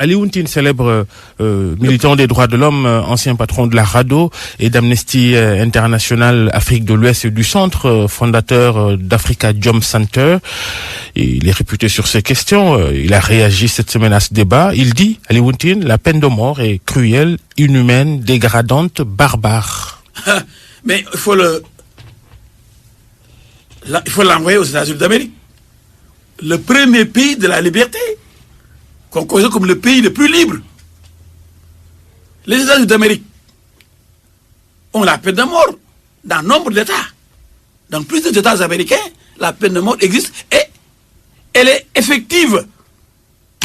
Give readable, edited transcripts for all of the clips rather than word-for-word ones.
Ali Wuntin, célèbre militant des droits de l'homme, ancien patron de la RADDHO et d'Amnesty International Afrique de l'Ouest et du Centre, fondateur d'Africa Jom Center. Il est réputé sur ces questions. Il a réagi cette semaine à ce débat. Il dit, Ali Wuntin, la peine de mort est cruelle, inhumaine, dégradante, barbare. Mais il faut l'envoyer aux États-Unis d'Amérique. Le premier pays de la liberté, qu'on considère comme le pays le plus libre. Les États-Unis d'Amérique ont la peine de mort dans nombre d'États. Dans plusieurs États américains, la peine de mort existe et elle est effective.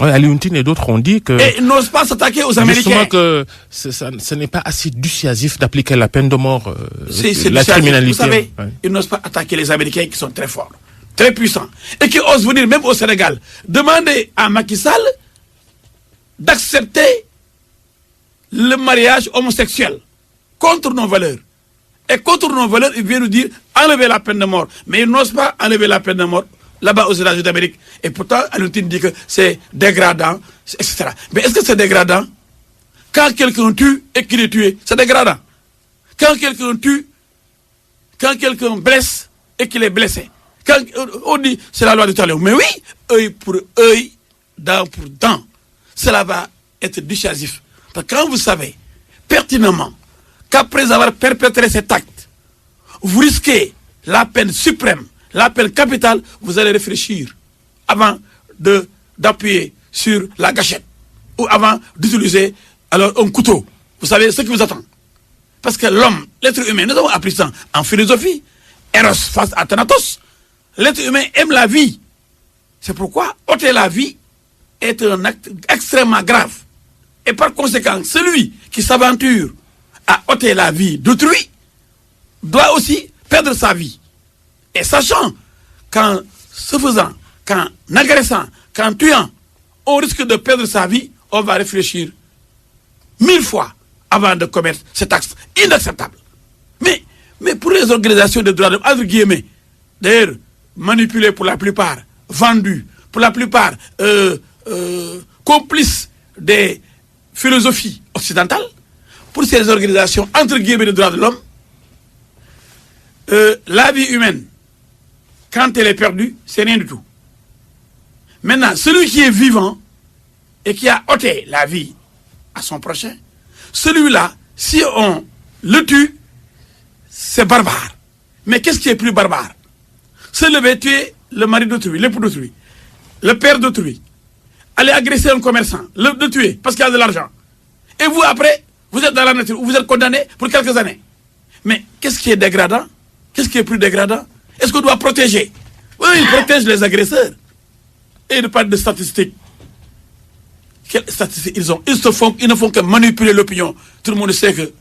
Ouais, Ali Wuntin et d'autres ont dit que... Et ils n'osent pas s'attaquer aux Américains. Justement que ce n'est pas assez dissuasif d'appliquer la peine de mort, c'est la criminalité. Vous savez, ils n'osent pas attaquer les Américains qui sont très forts, très puissants, et qui osent venir même au Sénégal, demander à Macky Sall d'accepter le mariage homosexuel contre nos valeurs. Et contre nos valeurs, il vient nous dire enlever la peine de mort. Mais ils n'osent pas enlever la peine de mort là-bas aux États-Unis d'Amérique. Et pourtant, Ali Wuntin dit que c'est dégradant, etc. Mais est-ce que c'est dégradant? Quand quelqu'un tue et qu'il est tué, c'est dégradant. Quand quelqu'un tue, quand quelqu'un blesse et qu'il est blessé, quand on dit c'est la loi du talion. Mais oui, œil pour œil, dent pour dent, cela va être dissuasif. Parce que quand vous savez pertinemment qu'après avoir perpétré cet acte, vous risquez la peine suprême, la peine capitale, vous allez réfléchir avant d'appuyer sur la gâchette ou avant d'utiliser alors un couteau. Vous savez ce qui vous attend. Parce que l'homme, l'être humain, nous avons appris ça en philosophie. Eros face à Thanatos. L'être humain aime la vie. C'est pourquoi ôter la vie est un acte extrêmement grave. Et par conséquent, celui qui s'aventure à ôter la vie d'autrui doit aussi perdre sa vie. Et sachant qu'en se faisant, qu'en agressant, qu'en tuant, on risque de perdre sa vie, on va réfléchir 1000 fois avant de commettre cet acte inacceptable. Mais pour les organisations de droits de l'homme, entre guillemets, d'ailleurs, manipulées pour la plupart, vendues, pour la plupart complices des philosophies occidentales, pour ces organisations, entre guillemets, de droits de l'homme, la vie humaine, quand elle est perdue, c'est rien du tout. Maintenant, celui qui est vivant et qui a ôté la vie à son prochain, celui-là, si on le tue, c'est barbare. Mais qu'est-ce qui est plus barbare? Se lever, tuer le mari d'autrui, l'époux d'autrui, le père d'autrui, aller agresser un commerçant, le tuer parce qu'il a de l'argent. Et vous, après, vous êtes dans la nature, vous êtes condamné pour quelques années. Mais qu'est-ce qui est dégradant? Qu'est-ce qui est plus dégradant? Est-ce qu'on doit protéger? Oui, ils protègent les agresseurs. Et ils ne parlent de statistiques. Quelles statistiques ils ont? Ils ne font que manipuler l'opinion. Tout le monde sait que